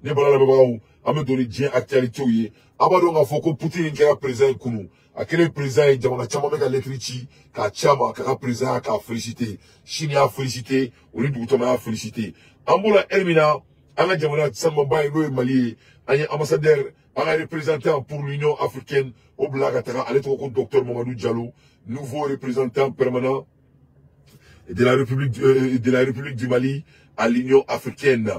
ne bala la babaou ame doni dien actualité ouye abado nga foko Poutine kera président kunu akele président jamana chama meka letrichi ka chama ka président ka féliciter Chine a féliciter oni dugutama a féliciter ambula elmina anga jamana samba bay no Mali anya ambassadeur anga représentant pour l'Union africaine au Blagatara allez trop docteur Mamadou Diallo nouveau représentant permanent de la République du Mali à l'Union africaine.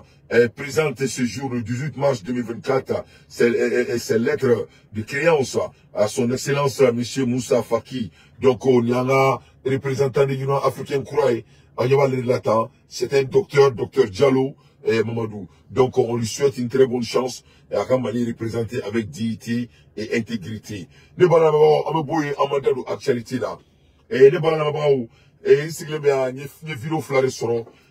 Présente ce jour, le 18 mars 2024, ses lettres de créance à son excellence, M. Moussa Faki. Donc, on y en a représentant de l'Union africaine, c'est un docteur Diallo et Mamadou. Donc, on lui souhaite une très bonne chance et à Mali représenté avec dignité et intégrité. Ne balama actualité là. Et ne balama et c'est une vidéo flarée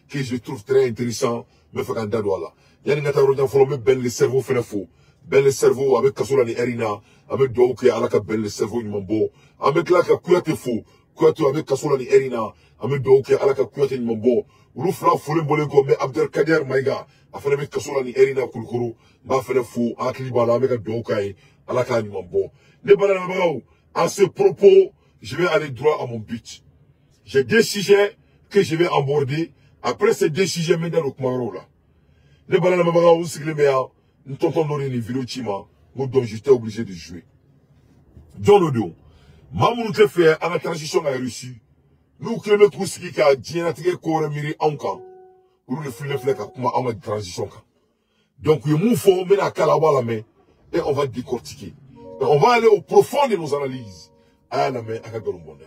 que je trouve très intéressant. Me fait candidat là. Il y a une gâteau follow me ben le cerveau fait faux. Ben le cerveau avec kasola ni erina, avec doke alaka ben le cerveau ni mambo. Avec la kuyate faux. Kuyate avec kasola ni erina, avec doke alaka kuyate ni mambo. Ulu fla foule bolengo me Abdel Kader Maïga. Afin avec kasola ni erina kulkuru. Ma fait faux. Akli bala avec doke alaka ni mambo. Ne bala mabao. À ce propos, je vais aller droit à mon but. J'ai deux sujets que je vais aborder. Après ces deux sujets, je vais dans le Kumaro là. Les bananes maman ou si les meilleurs, nous t'entendons dans les vidéos chima, donc j'étais obligé de jouer. Dans le dos, maman nous fait à la transition à la Russie. Nous qui le tous qui a dit à tirer corps miri en camp. Nous le fleur fleur comme en mode transition. Donc il nous faut mettre à Kalaba la main et on va décortiquer. Et on va aller au profond de nos analyses. À la main à Kagalombonda.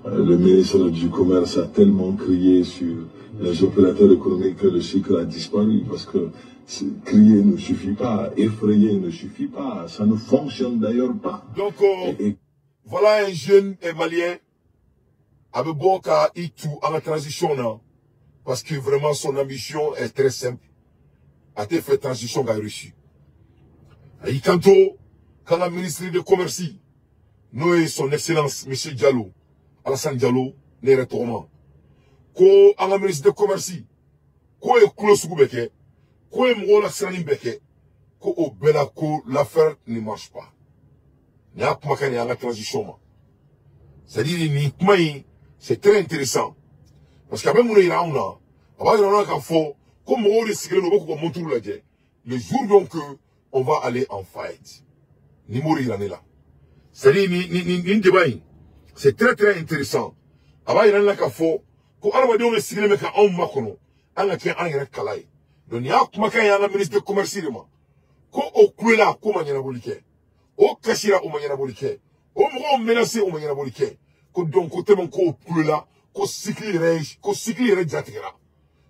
Le ministre du Commerce a tellement crié sur les opérateurs économiques que le sucre a disparu parce que crier ne suffit pas, effrayer ne suffit pas, ça ne fonctionne d'ailleurs pas. Donc, voilà un jeune malien avec bon cas et tout à la transition là, parce que vraiment son ambition est très simple. A été fait transition à la Russie. Et quand la ministre de Commerce, nous et son excellence, M. Diallo, Alassane Diallo, n'est retournement. Ko anga ministre de Commerce, ko e close beke, ko e mgo la sani beke, ko o bela ko l'affaire ne marche pas. Ni a kuma kani anga transition. C'est-à-dire ni kuma c'est très intéressant. Parce qu'après mon ira on a, avant on a qu'à fond, comme on le sait no beaucoup montou la dje. Le jour donc on va aller en fight. Ni mourir l'année là. C'est-à-dire ni débat. C'est très très intéressant. Avant il y a qu'à fond. Ko alwa de on sigile meka on makono anga ke an yere kalai don ya kuma kan ya ministre de commerce ma ko o kuela ko manyana bolike o kashira o manyana bolike o mo menacer o manyana bolike ko donc ko tellement ko kuela ko cycle re jatikera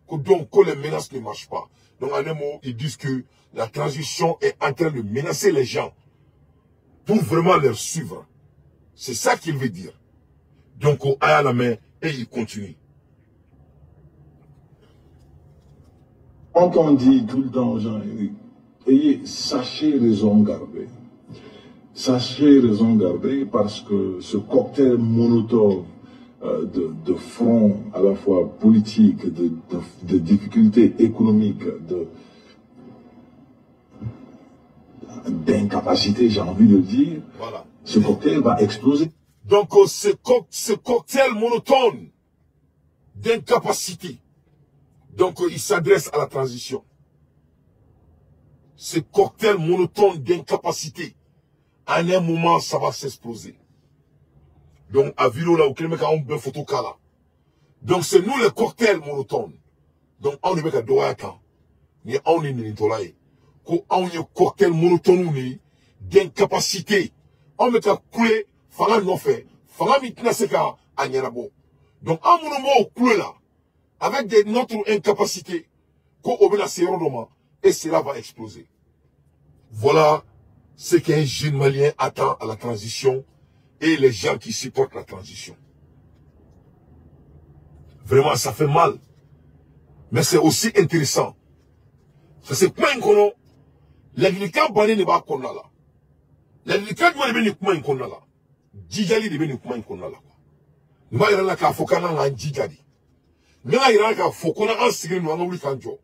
ko donc ko les menaces ne marchent pas. Donc en un mot ils disent que la transition est en train de menacer les gens pour vraiment leur suivre. C'est ça qu'il veut dire. Donc au à la main et il continue. Quand on dit tout le temps aux gens, sachez raison garder. Sachez raison garder parce que ce cocktail monotone de front à la fois politique, de difficultés économiques, d'incapacité, j'ai envie de le dire, voilà. Ce cocktail va exploser. Donc ce cocktail monotone d'incapacité, donc il s'adresse à la transition. Ce cocktail monotone d'incapacité, en un moment, ça va s'exploser. Donc, à Vilo, là, où quelqu'un a une photo là. Donc, c'est nous les cocktails monotones. Donc, on est avec Doaka. Mais on est nitolaï. Qu'on a un cocktail monotone d'incapacité. On met à couler, fala non fait. Fala mitna seka anyarabo. Donc, à mon moment, couler là. Avec notre incapacité, qu'on obéit à ces rendements, et cela va exploser. Voilà ce qu'un jeune malien attend à la transition et les gens qui supportent la transition. Vraiment, ça fait mal. Mais c'est aussi intéressant. Ça c'est pas un kono. L'agriculture banné ne va pas qu'on a là. L'agriculture doit devenir comment qu'on a là. Djidjali devenir comment qu'on a là. Nous va y aller là qu'à Fokana en Djidjali. nga ira ka fo kona an sigin no anga wuli kan jo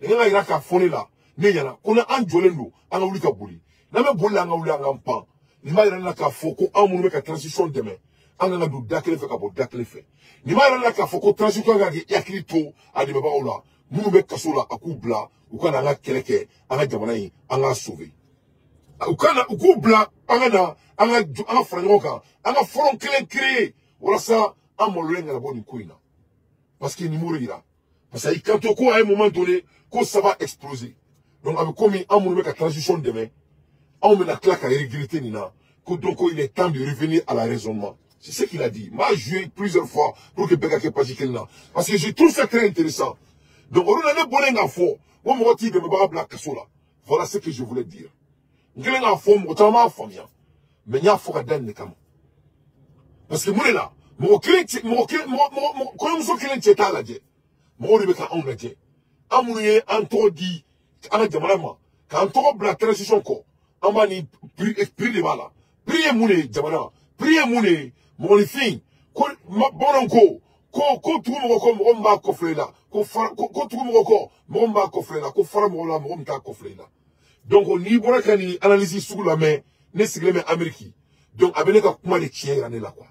nga ira ka fo ne la ne yana kona an jolen do anga wuli ka buli na me boli anga wuli anga mpan ni ma ira na ka fo ko amunu be ka transition demain anga nga du dakle fe ka bo dakle fe ni ma ira na ka fo ko transition ga yakili to adi baba ola munu be kasola akubla ukana anga keleke anga jamana yi anga sauver ukana ukubla anga franyoka anga foron kelen créer wala ça amolenga la bonne kuina parce que ni mourir parce que quand à un moment donné que ça va exploser donc avec comme amour avec la transition demain on met la claque à regretter nina que donc il est temps de revenir à la raisonnement c'est ce qu'il a dit m'a joué plusieurs fois pour que Begake pas là parce que je trouve ça très intéressant donc on a le bonheur fort on me retire de me barrer la casola voilà ce que je voulais dire ngelen a fort mo tama famia mais nya fo ka dan ne kam parce que mon là mo client mo comme so client ta la je mo ribe ka on la je amunu ye anto di ana jamana ma ka anto bla transition ko amani prix de bala prix mune jamana prix mune mo li fin ko bonon ko tu mo mba ko flela ko tu mo mba ko flela ko fara mo la mo mta ko flela donc on y bora kani analyse sur la main ne sigle mais Amérique donc abene ka kuma de tien rané là quoi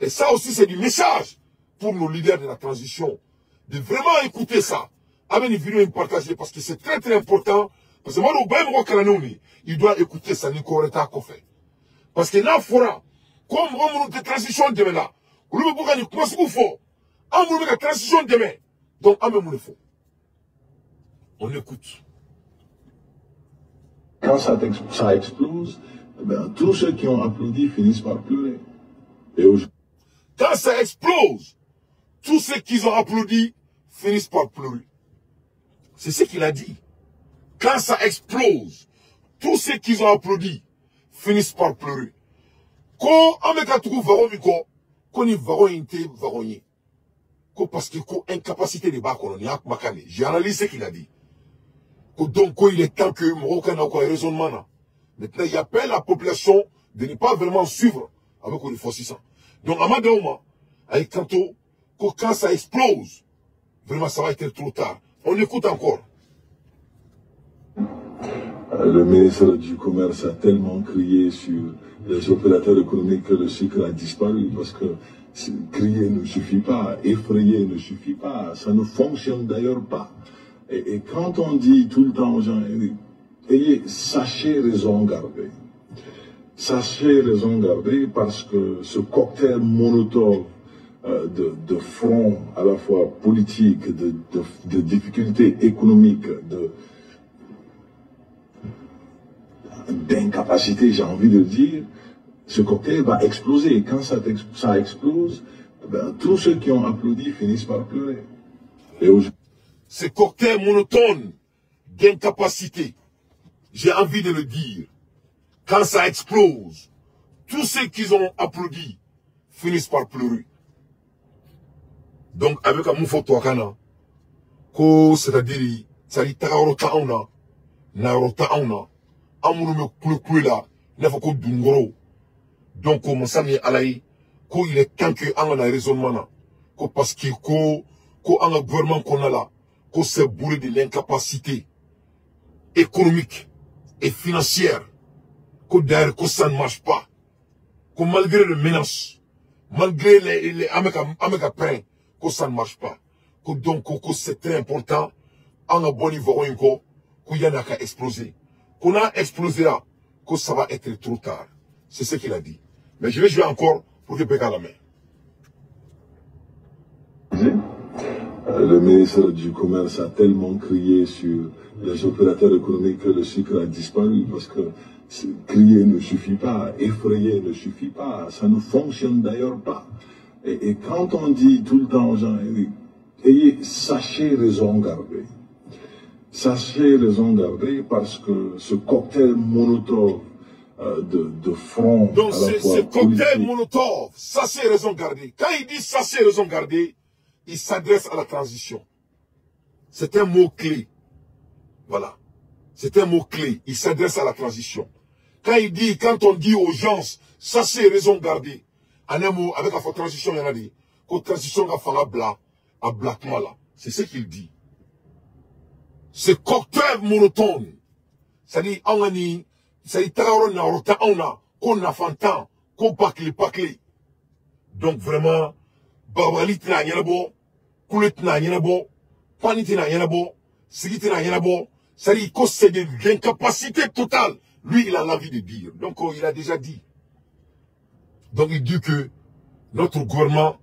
et ça aussi c'est du message pour nos leaders de la transition de vraiment écouter ça avec une vidéo partager parce que c'est très très important parce que moi au bain mo kanoni il doit écouter ça ni correcta ko fait parce que là fora comme on de transition de là ou le boka ni kuma su fo on de transition demain donc on me faut on écoute. Quand ça explose, ben, tous ceux qui ont applaudi finissent par pleurer. Et quand ça explose, tous ceux qui ont applaudi finissent par pleurer. C'est ce qu'il a dit. Quand ça explose, tous ceux qui ont applaudi finissent par pleurer. Quand on trouve varomiko, qu'on y varoyente varoyer. Parce que incapacité de bas colonial, j'ai analysé ce qu'il a dit. Donc, il est temps que Morocco ait un raisonnement. Maintenant, il appelle la population de ne pas vraiment suivre avec les forces. Donc, à Madaouma, avec Kanto, quand ça explose, vraiment, ça va être trop tard. On écoute encore. Le ministre du Commerce a tellement crié sur les opérateurs économiques que le sucre a disparu parce que crier ne suffit pas, effrayer ne suffit pas, ça ne fonctionne d'ailleurs pas. Et quand on dit tout le temps aux gens, sachez raison garder. Sachez raison garder parce que ce cocktail monotone de front à la fois politique, de difficultés économiques, d'incapacité, j'ai envie de dire, ce cocktail va exploser. Et quand ça explose, ben, tous ceux qui ont applaudi finissent par pleurer. Et ce cocktail monotone d'incapacité, j'ai envie de le dire, quand ça explose, tous ceux qui ont applaudi finissent par pleurer. Donc, avec un moufo toakana, c'est-à-dire, ça dit, takarota auna, narota auna, amunu me kula, nefa ko dungoro. Donc, comme ça, il est temps que on a raisonnement, parce que, un gouvernement qu'on a là, que c'est bourré de l'incapacité économique et financière, que d'ailleurs, que ça ne marche pas, que malgré les menaces, malgré les américains, que ça ne marche pas, que donc, que c'est très important, en un bon niveau, qu'il y en a qu'à exploser. Qu'on a explosé là, que ça va être trop tard. C'est ce qu'il a dit. Mais je vais jouer encore pour que Béka la main. Le ministre du Commerce a tellement crié sur les opérateurs économiques que le sucre a disparu parce que crier ne suffit pas, effrayer ne suffit pas, ça ne fonctionne d'ailleurs pas. Et quand on dit tout le temps aux gens, sachez raison garder. Sachez raison garder parce que ce cocktail monotone de front. Donc ce cocktail monotone, sachez raison garder. Quand il dit sachez raison garder, il s'adresse à la transition. C'est un mot-clé. Voilà. C'est un mot-clé. Il s'adresse à la transition. Quand on dit aux gens, sachez raison garder, en un mot, avec la transition, il y en a dit, que transition va faire blanc, à Black Mala. C'est ce qu'il dit. Ce cocktail monotone. C'est-à-dire, c'est-à-dire, qu'on a fantan, qu'on pacle. Donc vraiment, Babali tina yanabo, Koulet tina yanabo, Pani tina yanabo, Sigi tina yanabo, c'est-à-dire, c'est de l'incapacité totale. Lui, il a l'envie de dire. Donc, il a déjà dit. Donc, il dit que notre gouvernement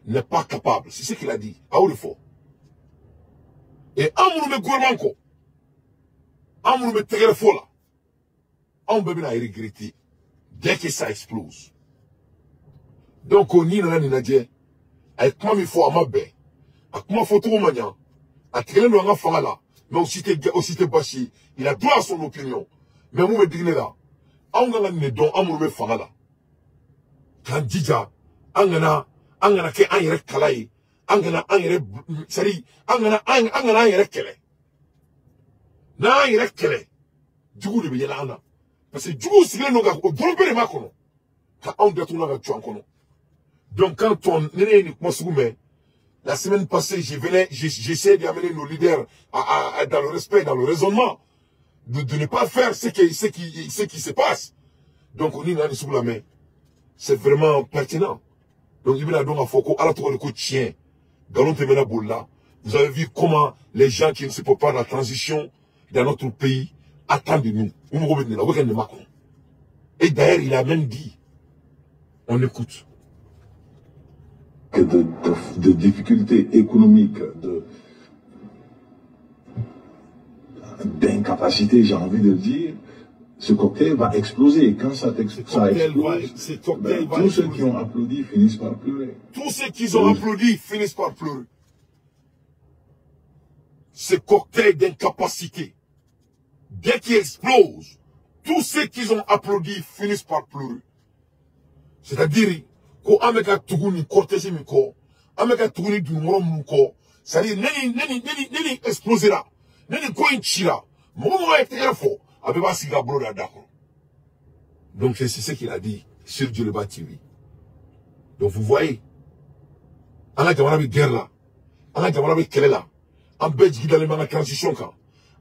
n'est pas capable. C'est ce qu'il a dit. À où le faut. Et amour me gouvernement ko. Amour me tegere fo là. On peut bien regretter. Dès que ça explose. Donc, on y a un idée. Avec moi, il faut à ma baie. Avec moi, il faut tout maniant. À quel moment on a fait là. Mais aussi t'es bâché. Il a droit à son opinion. Mais vous me dites là. On a un don, amour me fait là. Quand déjà, on a que un yere kalaï. Angana angere sari angana angere kele na angere kele jugu de be yela ana parce que jugu sigile no ga o drompere makono ka on de tuna ga tu ankono. Donc quand on nene ni kosugume la semaine passée j'essaie d'amener nos leaders dans le respect, dans le raisonnement de ne pas faire ce qui se passe. Donc on est là sous la main. C'est vraiment pertinent. Donc il a donc à Foko à la tour de coachien. Vous avez vu comment les gens qui ne se préparent à la transition dans notre pays attendent de nous. Et d'ailleurs, il a même dit, on écoute. Que de difficultés économiques, d'incapacité, j'ai envie de le dire, ce cocktail va exploser. Et quand ça explose, tous ceux qui ont applaudi finissent par pleurer. Tous ceux qui ont applaudi finissent par pleurer. Ce cocktail d'incapacité, dès qu'il explose, tous ceux qui ont applaudi finissent par pleurer. C'est-à-dire, qu'on a mis un tourni cortégé miko, a mis un tourni du moro miko, c'est-à-dire, n'est explosé là, n'est quoi une chira, mon est fort. Donc c'est ce qu'il a dit sur Djoleba TV. Donc vous voyez, on a déjà guerre là, on a déjà quelle là, on a déjà dans la transition quand,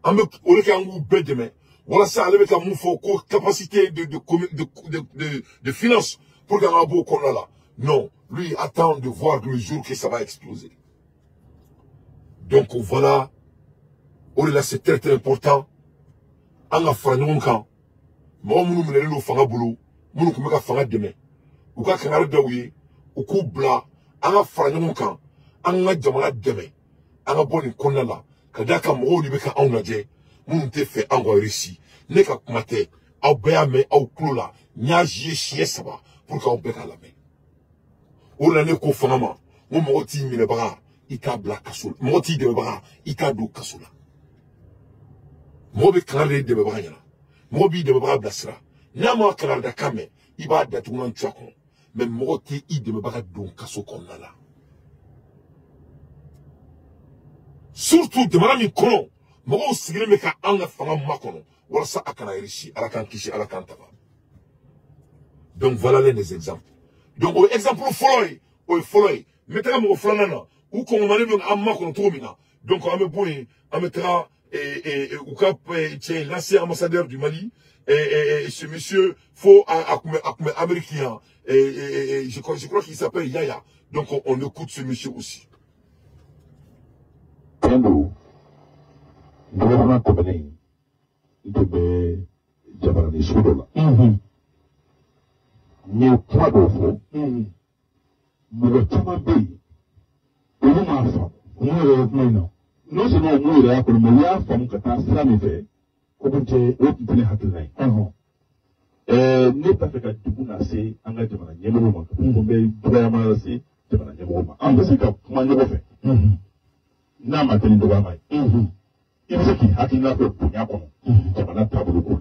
on a déjà un demain. Voilà ça, avec un mouvement capacité de finance pour gagner un beau qu'on a là. Non, lui attend de voir le jour que ça va exploser. Donc voilà, là c'est très très important. On a fait un camp. Moi, je suis allé faire un boulot. Je suis allé faire un demain. Je suis allé faire un demain. Je suis allé faire un camp. On a fait demain. On a fait un camp là. Quand on a fait un camp, on a fait un récit. On a fait un camp. On a fait un camp. On a fait un camp. Pour qu'on puisse la main. On a fait un camp. On a fait un camp. Il a black cassola. On a fait un camp. Il a black cassola. Mobi kanale de bebanya mobi de bebra blasra na mo kanale da kame iba da tunan chako mais moti i de bebra don kaso konala surtout de marami kono mo sigile me ka anga fanga makono wala sa akana rishi ala kan kishi ala kan taba. Donc voilà les exemples. Donc au exemple follow mettra mo flanana ou ko mane mo amma kono to mina donc on mettra l'ancien ambassadeur du Mali, ce monsieur faux américain, je crois qu'il s'appelle Yaya. Donc on écoute ce monsieur aussi. Non seulement nous là pour me voir comme que ta femme fait comme tu es au petit hatinai ne pas fait que tu n'as assez engagement à nyemoma pour be vraiment assez tu vas nyemoma en fait que comment ne fait na ma teni do ba mai il faut qu'il hatina ko punya ko tu vas na tabulu ko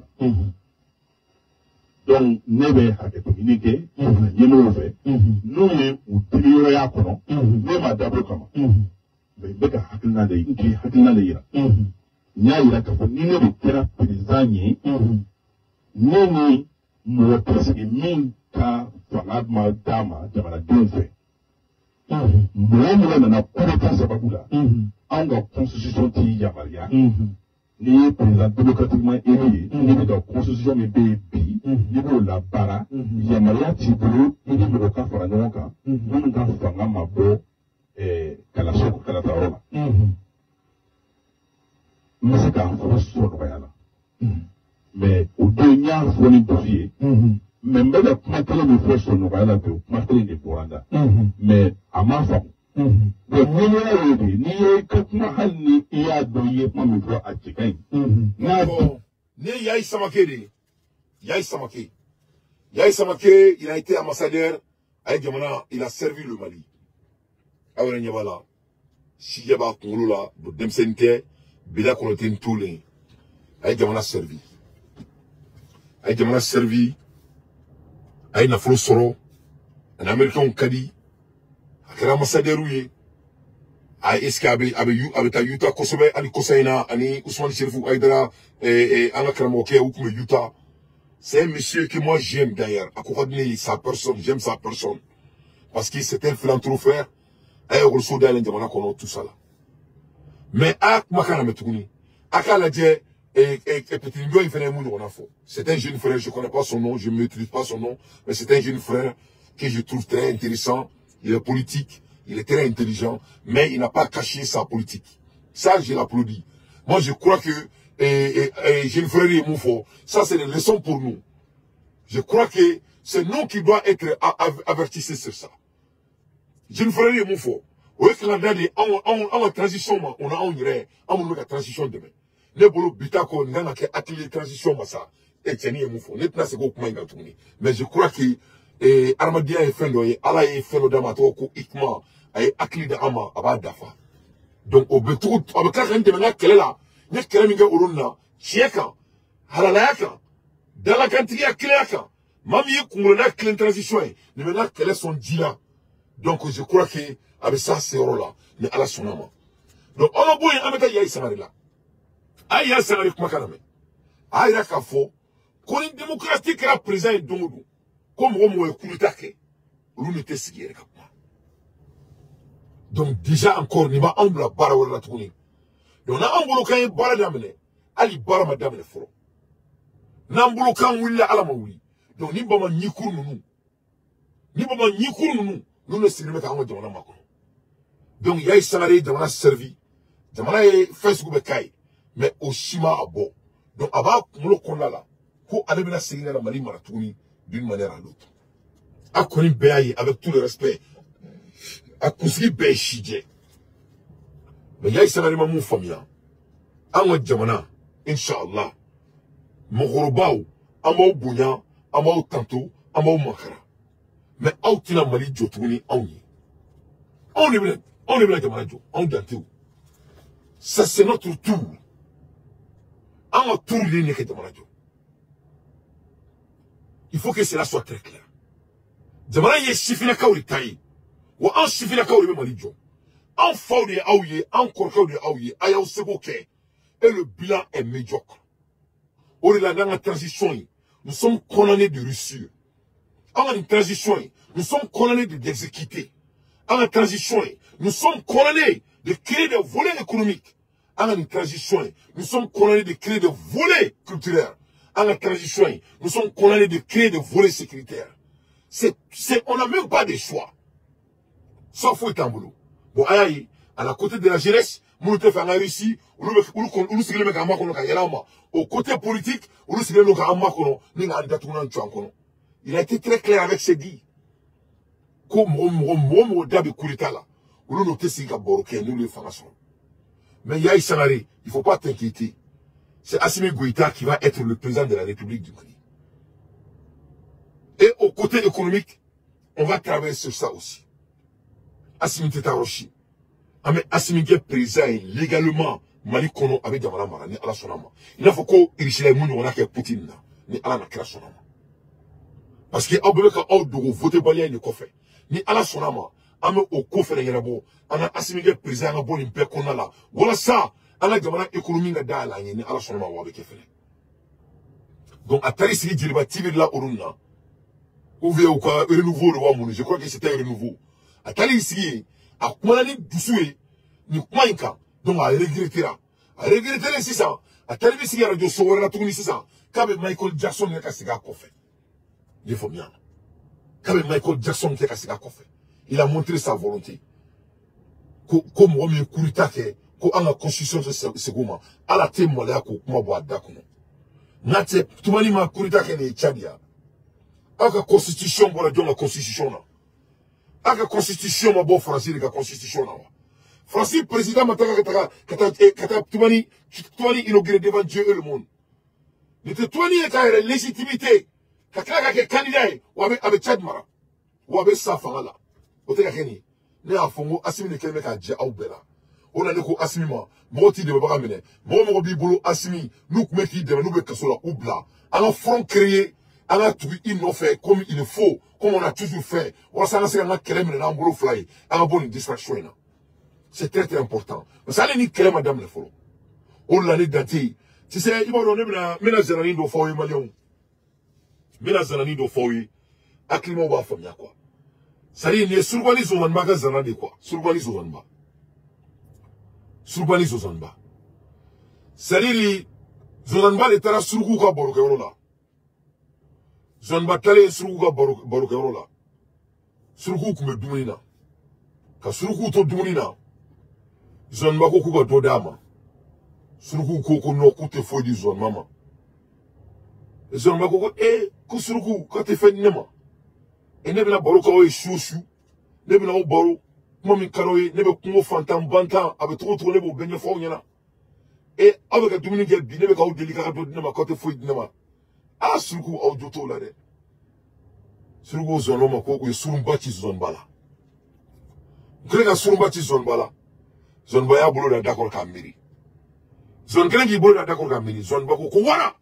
donc ne be hake to inike nyemoma fait nous ne ou tiliyo ya ko no ne ma dabulu kama beka hakilina da yi hakilina da yira nya yira ka fo ni ne bi kira prizanye ne ni mo presque min ka fanga ma dama jamana don fe Moi, on a complètement Sababula. En a constitution qui y a Maria. Ni président démocratiquement élu, ni de la constitution mais bébi, ni de la bara, il y a Maria Tibolo, ni de la Cafaranonka, ni de la Fangama Kalasoko Kalatarola. Mais c'est qu'un faux son royal. Mais au dernier fois, il dossier, même le matin, il faut son royal, matin, il est pour Randa. Mais à ma femme, le milieu, ni Kakmahal, ni Iadoye, moi, me voit à Tchikain. Ni Yaï Samake, Yaï Samake. Yaï Samake, il a été ambassadeur à Djamana, il a servi le Mali. Alors, il y a là, si y a pas Kouloula, de Demsente, Bida Konotin Toulé, à Djamana servi. À Djamana servi, à une afro soro, un Américain Kadi, à un ambassadeur ouye, à Eskabe, avec ta Utah Kosobe, Ali Kosaina, Ani Ousmane Cherifou Aïdara, et Anna Kramoke, ou comme Utah. C'est un monsieur que moi j'aime d'ailleurs. À côté de sa personne, j'aime sa personne. Parce que c'est un philanthrope. Et on reçoit dans l'Indien, on a tout ça là. Mais à Makana Metouni, à Kaladje, et petit Ngo, il fait un monde, on a faux. C'est un jeune frère, je ne connais pas son nom, je ne maîtrise pas son nom, mais c'est un jeune frère que je trouve très intéressant. Il est politique, il est très intelligent, mais il n'a pas caché sa politique. Ça, je l'applaudis. Moi, je crois que, jeune frère et mon fort, ça, c'est une leçon pour nous. Je crois que c'est nous qui doit être avertissés sur ça. Je ne ferai rien mon fort. Oui, que la transition, on a une transition demain. Ne bolo bitako n'ana que atelier transition massa. Et tiens mon fort. N'est pas ce qu'on peut tourner. Mais je crois que Armadia est fait d'oyer, Allah est fait d'amato ko ikma, ay atelier d'ama abadafa. Donc au betou, avec la reine de maintenant qu'elle est là, n'est qu'elle minga uruna, chieka, halalaka, dans la quantité à cléaka, mami kumulana clé transition, ne maintenant qu'elle est son dila. Donc, je crois que, avec ça, c'est là, mais à la sonama. Donc, on a beau y mettre Yaï Samari là. Aïe, Samari, comment qu'on a mis? Aïe, la kafo, qu'on est démocratique à présent et donc, comme on est coulitake, l'unité s'y est comme donc, déjà encore, n'y va en la barre ou la tournée. Donc, on a un boulot quand il barre d'amener, Ali barre madame le foro. N'ambolo quand il a la maoui. Donc, n'y va pas ni cour nous. N'y va pas ni cour nous. Nous ne sommes pas en train de faire. Donc, il y a un salarié qui a servi. Il y a un Facebook qui mais au Shima à bord. Donc, avant, nous avons là. Pour aller à la série de la Mali Maratouni d'une manière à l'autre. À connaître Béaï avec tout le respect. À construire Béaï Chidje. Mais il y a un salarié qui a famille. En Djamana, Inch'Allah. Mogorobaou, Amao Bounya, Amao Tanto, Amao Makara. Mais out na Mali Djotouni, on est bien Djamanajo, on est ça c'est notre tour. On a tour ligne que Djamanajo. Il faut que cela soit très clair. Djamanajo est chifina kauri taï. Ou en chifina kauri Malijo. En faudi aouye, en korkaudi aouye, ayaou seboke. Et le bilan est médiocre. On est là dans la transition. Nous sommes condamnés de rupture. En une transition, nous sommes condamnés d'exécuter. En une transition, nous sommes condamnés de créer des volets économiques. En une transition, nous sommes condamnés de créer des volets culturels. En une transition, nous sommes condamnés de créer des volets sécuritaires. On n'a même pas de choix. Ça faut être en boulot. Bon, aïe, à la côté de la jeunesse, nous devons faire un réussi, au côté politique, il a été très clair avec ses dits. Mais il y a un salarié, il ne faut pas t'inquiéter. C'est Assimi Goïta qui va être le président de la République du Mali. Et au côté économique, on va travailler sur ça aussi. Assimi Tetaroshi. Mais Assimi est président légalement Mali Kono avec Djamana Mara, ni ala sonama. Il ne faut qu'on irichile mouni on a que Poutine na, ni ala na kira sonama. Parce que Aboué ka Aoudogo voté balien ni kofe, ni ala sonama, ame au kofe na yenabo, ana Assimi est président na bon impé kona la. Voilà ça, ana Djamana économie na da la ni ala sonama wabe kefele. Donc à Tari Sigi Djiriba Tibir la Oruna, ouvert ou quoi, renouveau le Wamouni, je crois que c'était un renouveau. a tali ici a kuma ni dusu ni kuma inka donc a regrettera c'est ça a tali ici radio sowara tuguni c'est ça kabe Michael Jackson ne ka siga ko fait il faut bien kabe Michael Jackson ne ka siga ko fait il a montré sa volonté comme on me kurita ke ko anga constitution se goma ala te mola ko kuma bo adako nate tumani ma kurita ke ne chadia aka constitution bo la jonga constitution na aka constitution ma bo français ka constitution na français président mataka kata tumani inauguré devant Dieu et le monde nete tumani ka légitimité kakaka ke candidat ou avec Tchad mara ou avec Safala oteka keni ne a fongo asimi ne kelme ka je au bela ona ne ko asimi ma moti de baba mene mo bi bolo asimi nous kuma ki de nous be kasola ou bla ala front créé ala tout il nous fait comme il faut comme on a toujours fait on s'en sait na kelme na bolo fly ala bonne distraction na c'est très important mais ça ni kelme madame le folo on l'année datée tu sais il va donner mena zanani do foyi malion mena zanani do foyi aklimo ba famia quoi sari ne surbani zozanba ka zana de quoi surbani zozanba sari zozanba de tara surgu ka boruke wala zozanba tale surgu ka boruke wala surgu kume dumuni na ka surgu to dumuni na zozanba ko ku ka do dama surgu ko no ku te fodi zozanba ma zozanba ko ko surgu ka te fe nema et ne bena baro kawo chouchou ne bena o baro kuma min karoye ne be kungo fantan bantan abe trop ne bo benye fo nyana et avec dumuni ge bi ne be kawo delika ka do dinama ko te fo dinama a surku au joto la de surku zono ma ko surumba ci zone bala grega surumba ci zone bala zone baya bolo da d'accord ka miri zone gregi bolo da d'accord ka miri zone ba ko wara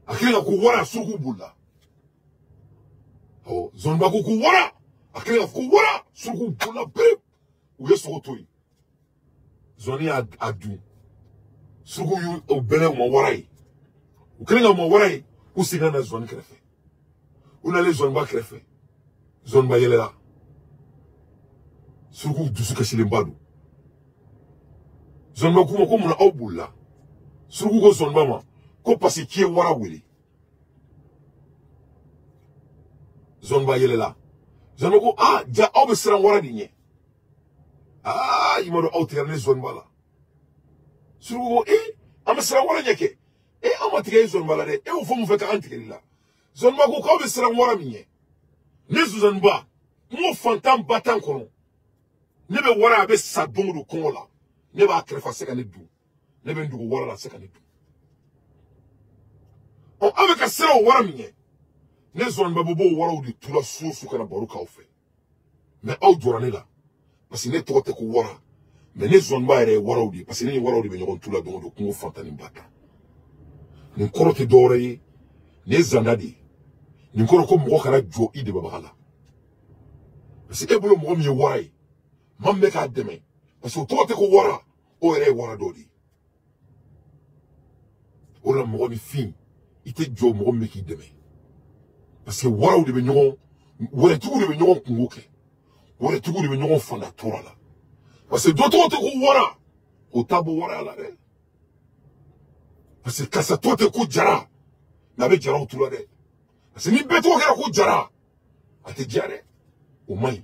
akira ko wara surku bulla oh zone ba ko wara akira ko wara surku bulla be ou ye sotoi zone ya adu surku yu o bele mo warai o krenga mo warai o siga na zone krefe una le zone ba krefe zone ba yelela surku dusu kashile mbadu zone ba kuma ko muna obulla surku ko zone ba ma ko pasi ki wara wele zone ba yelela zone ko ja obe sira wara dinye imado alterne zone bala surku ko am sira wara nyeke amatige zone bala de o fo mu fe ka antigela zone ba ko obe sira wara minye ne zone ba mo fantam batan kono ne be wara be sadungu du kongola ne ba krefa seka ne du ne be ndugo wara la seka ne du o ave ka sira wara minye ne zone ba bobo wara udi tula susu kana baruka ofe mais au dorane la parce que ne tote ko wara mais ne zone ba ere wara udi parce que ne wara udi be nyon tula dongo do kongo fantani bata ni korote dore ne zandadi ni koro ko mo kana jo ide babala parce que ebolo mo mi wara mamme ka deme parce que tote ko wara o ere wara dodi o la mo mi fin ite jo mo me ki deme parce que wara o de be nyon wara tugu de be nyon kungoke wara tugu de be nyon fanda tora la parce que tote ko wara o tabo wara la de parce que kasa tote ko jara na be jara o tula de parce que ni beto ko jara ate jare o mai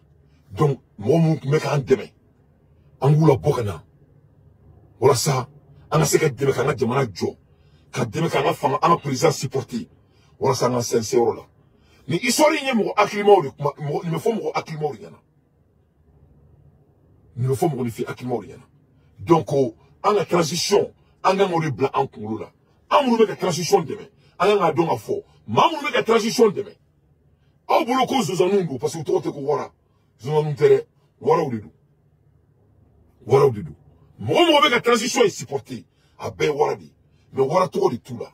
donc mo me ka andeme angula bokana wala sa ana se ka deme kana jamana jo ka deme kana fanga ana président supporter wala sa na sincère la ni histoire nyemo akilimo ni me fomo akilimo yana ni me fomo ni fi akilimo yana donc ana transition anga mo le blanc en kulu la amunu be ka transition deme anga nga donga fo mamu be ka transition deme aw bolo ko zozanungu parce que tote ko wara zozanun tere wara udidu mo be ka transition est supporté a be wara di mais wara to di tula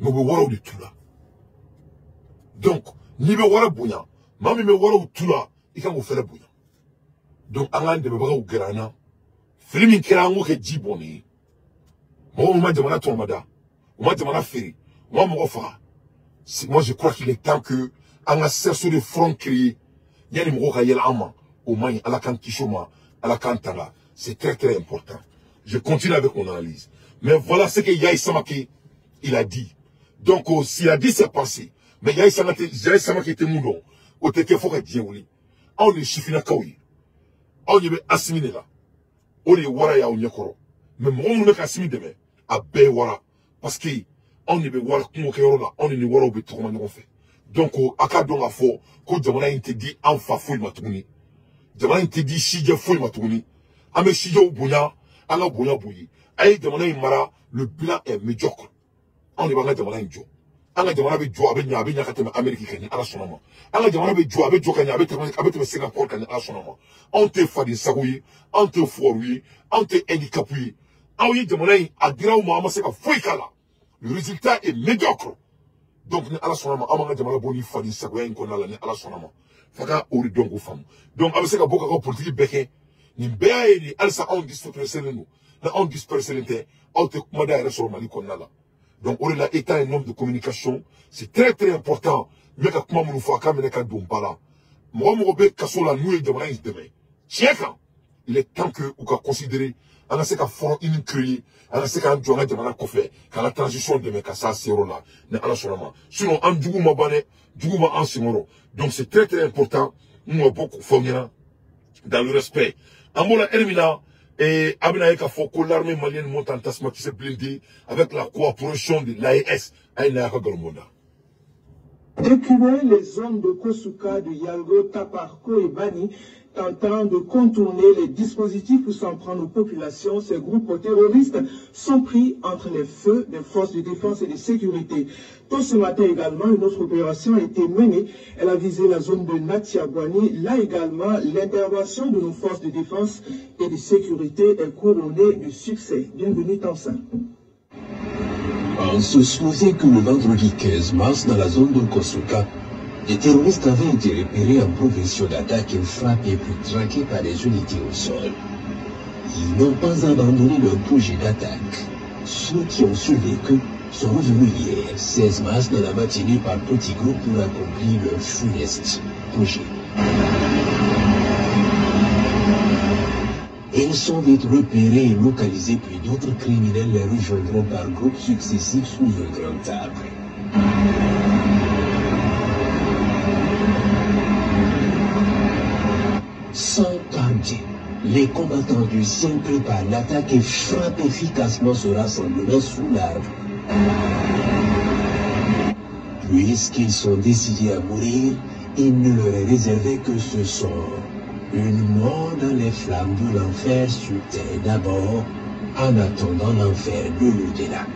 no be wara di tula donc ni be wara bunya mami me wara tula ikango fele bunya donc anga de be ba grana filmi kirango ke jiboni mo ma jamana to mada mo jamana feri moi je crois qu'il est temps que on a cessé de front créer Yani moko yel ama au moins à la kan kishoma, à la kan tanga. C'est très très important. Je continue avec mon analyse. Mais voilà ce que Yahi Samake il a dit. Donc s'il a dit c'est passé. Mais Yahi Samake était moudon. Au teke faut que Dieu ouli. On est chifina kawi. On y est assimilé là. On est wara ya onyekoro. Mais mon mec assimilé demain. A be wara. Parce que on est wara kumo kero là. On est wara obe tourma n'on fait. Donc akadon a fort. Ko jamana inte dit en fa fouille matouni. Jamana inte dit shija fouille matouni. Ame shija obunya. Ala boya boyi. Aye jamana imara. Le bilan est médiocre. On est pas jamana injo. Anga jamana be jo abenya abenya katema Amérique kani ala sonoma. Anga jamana be jo kani abetema Singapour kani ala sonoma. On te fadi sagoui, on te forui, on te handicapé. Aouye jamana adira ou mama seka foikala. Le résultat est médiocre. Donc ni ala sonoma amanga jamana boni fadi sagoui nkona ni ala sonoma. Faka ori dongo fam. Donc abeseka boka ko politique beke ni bea ni alsa on disperser nous. Na on disperser l'intérêt. On te commanda ala sonoma ni konna la. Donc, on est là, état un homme de communication. C'est très, très important. Mais quand on nous fait comme un dompala. Moi, mon robert Kassola, nous, il devrait y demain. Tiens, il est temps que, ou qu'à considérer, on a ce qu'à fond, une créée, on a ce qu'à joindre de manière qu'on fait, quand la transition de mes ça, c'est là, n'est pas seulement. Sinon, en Djougouma Bane, Djougouma en Simoro. Donc, c'est très, très important. Nous, on a beaucoup fourni dans le respect. En mot, la Hermina, et Abinaïka Foko, l'armée malienne monte en tassement qui s'est blindée avec la coopération de l'AES à Inaka Galmonda. Écumer les zones de Kosuka, de Yango, Taparko et Bani, tentant de contourner les dispositifs pour s'en prendre aux populations, ces groupes terroristes sont pris entre les feux des forces de défense et de sécurité. Tôt ce matin également, une autre opération a été menée. Elle a visé la zone de Natiabwani. Là également, l'intervention de nos forces de défense et de sécurité est couronnée de succès. Bienvenue Tansin. On se souvient que le vendredi 15 mars, dans la zone de Kosuka, les terroristes avaient été repérés en progression d'attaque et frappés puis traqués par les unités au sol. Ils n'ont pas abandonné leur projet d'attaque. Ceux qui ont survécu sont revenus hier, 16 mars, dans la matinée par petits groupes pour accomplir leur funeste projet. Ils sont d'être repérés et localisés, puis d'autres criminels les rejoindront par groupes successifs sous un grand arbre. Sans tarder, les combattants du ciel préparent l'attaque et frappent efficacement ce rassemblement sous l'arbre. Puisqu'ils sont décidés à mourir, il ne leur est réservé que ce sort. Une mort dans les flammes de l'enfer sur terre d'abord, en attendant l'enfer de l'au-delà.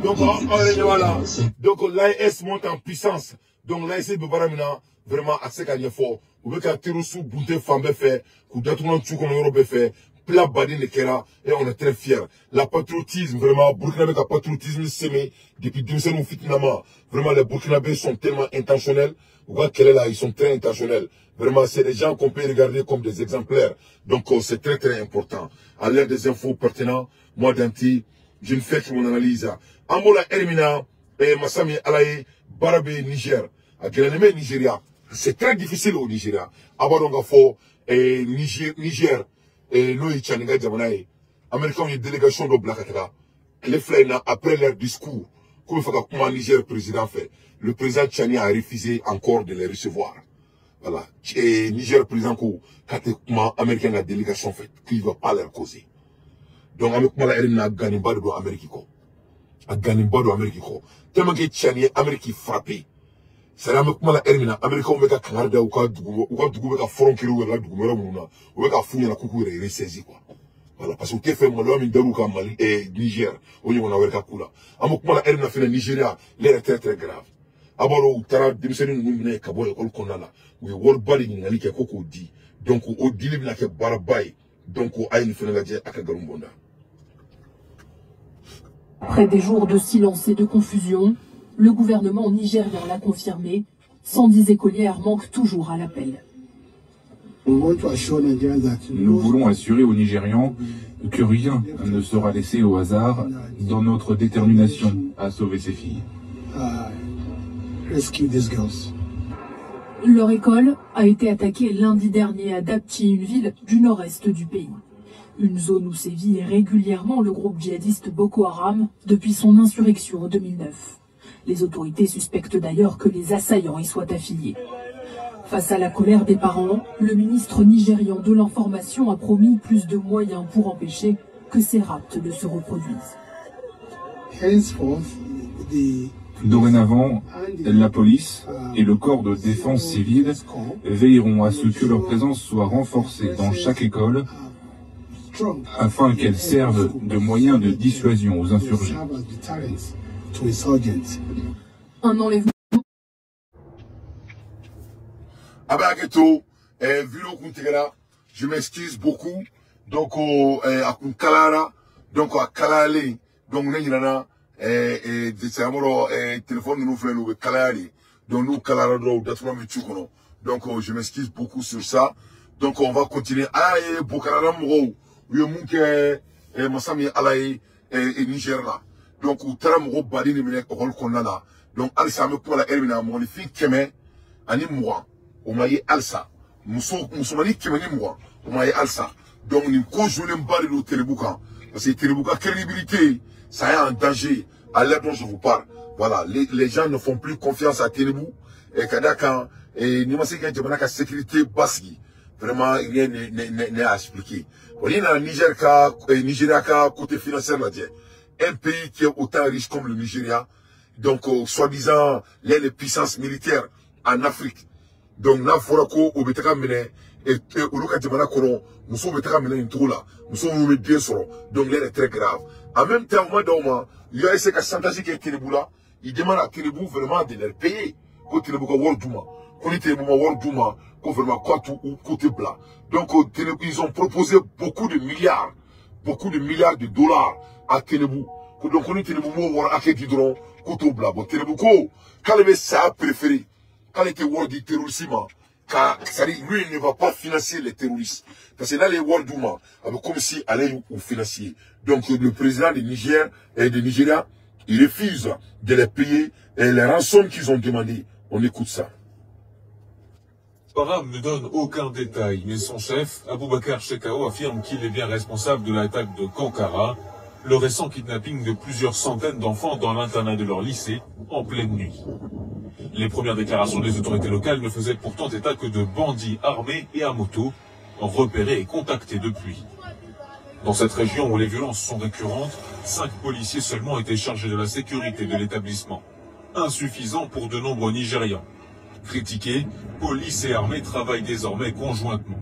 Donc, voilà. Donc, l'AES monte en puissance. Donc, l'AES de Baramina, vraiment, à ce qu'il y a fort. Vous voyez qu'à Tirousou, Bounté, Fambé fait, qu'on détourne tout comme Europe fait, plat badin de Kera, et on est très fiers. La patriotisme, vraiment, Burkinabé, le patriotisme semé, depuis 2 ans, finalement, vraiment, les Burkinabés sont tellement intentionnels. Vous voyez qu'elle est là, ils sont très intentionnels. Vraiment, c'est des gens qu'on peut regarder comme des exemplaires. Donc, c'est très, très important. À l'ère des infos pertinentes, moi, Danti, je ne fais que mon analyse. Amola Hermina, et Massami Alaye, Barabé, Niger. À Guélanémé, Nigeria. C'est très difficile au Nigeria. Abadongafo, et Niger. Et Loïc Tchaninga Djamanaï, Américains, une délégation de Blakataka. Les Flaina, après leur discours, comme le Niger président fait, le président Tchani a refusé encore de les recevoir. Voilà. Et Niger président, quand Américain, la délégation fait, qu'il ne va pas leur causer. Donc, Américain, la RN a gagné bas de l'Amérique. A gagné bas de l'Amérique. Tellement que Tchani, Amérique frappé. C'est la Hermina, Américain, on va Canada ou ka forum qui ou la Dougumera Mouna, ou ka fouiller la coucou et ressaisi quoi. Voilà, parce que tu fais mon homme, Daruka Mali et Niger, au niveau de la Kula. Amokuma la Hermina fait Nigeria, l'air est très très grave. Aboro, Tara, Dimseni, Noumine, Kabol, Kolkonala, ou World Body, Nalika Koko dit. Donc, au Dilib Nake Barabai, donc au Aïn Fenaladje Akagarumbonda. Après des jours de silence et de confusion, le gouvernement nigérien l'a confirmé, 110 écolières manquent toujours à l'appel. Nous voulons assurer aux Nigérians que rien ne sera laissé au hasard dans notre détermination à sauver ces filles. rescue these girls. Leur école a été attaquée lundi dernier à Dapchi, une ville du nord-est du pays. Une zone où sévit régulièrement le groupe djihadiste Boko Haram depuis son insurrection en 2009. Les autorités suspectent d'ailleurs que les assaillants y soient affiliés. Face à la colère des parents, le ministre nigérian de l'information a promis plus de moyens pour empêcher que ces rapts ne se reproduisent. Dorénavant, la police et le corps de défense civile veilleront à ce que leur présence soit renforcée dans chaque école afin qu'elle serve de moyen de dissuasion aux insurgés. Un enlèvement. Abaketo, Vilo Kuntegala, je m'excuse beaucoup. Donc, à Kunkalara, donc à Kalale, donc Nenana, téléphone nous fait nous Kalari, donc nous Kalara d'Atuma Michukono. Donc, je m'excuse beaucoup sur ça. Donc, on va continuer. Ah, Bokara Moro, Yomunke, Masami Alaï, et Niger là. Donc, ou Taramoro Badini Minek, Rol Konana. Donc, Alisame pour la Elmina, mon fille Keme, Animwa. On m'a dit Alsa. Moussoumani Kemeni moi. On m'a dit Alsa. Donc, nous conjouons pas de Télébuka. Parce que Télébuka, crédibilité, ça est en danger. À l'heure dont je vous parle. Voilà. Les gens ne font plus confiance à Télébou. Et Kadaka, et Nimasi Kanjamanaka sécurité baski. Vraiment, rien n'est à expliquer. On est dans le Nigeria, côté financier, un pays qui est autant riche comme le Nigeria. Donc, soi-disant, les puissances militaires en Afrique. Donc, là, Forako, au Betaka Mene, et au Luka Djamana Koron, nous sommes Betaka Mene une trou là. Nous sommes bien sur. Donc, l'air est très grave. En même temps, moi, il y a essayé de chantage qui est Ténébou là. Il demande à Ténébou vraiment de les payer. Quand Ténébou a World Douma. Quand Ténébou a World Douma, quand vraiment côté blanc. Donc, ils ont proposé beaucoup de milliards de dollars à Ténébou. Donc, on est Ténébou, on a acquis du côté blanc. Bon, Ténébou, quand il ça préféré. Quand il était World du terrorisme, lui, il ne va pas financer les terroristes. Parce que là, les World Douma, comme si allait ou financier. Donc, le président du Niger et du Nigeria, il refuse de les payer et les rançons qu'ils ont demandé. On écoute ça. Param ne donne aucun détail, mais son chef, Aboubakar Shekau, affirme qu'il est bien responsable de l'attaque de Kankara, le récent kidnapping de plusieurs centaines d'enfants dans l'internat de leur lycée, en pleine nuit. Les premières déclarations des autorités locales ne faisaient pourtant état que de bandits armés et à moto, repérés et contactés depuis. Dans cette région où les violences sont récurrentes, 5 policiers seulement étaient chargés de la sécurité de l'établissement. Insuffisant pour de nombreux Nigérians. Critiqués, police et armée travaillent désormais conjointement.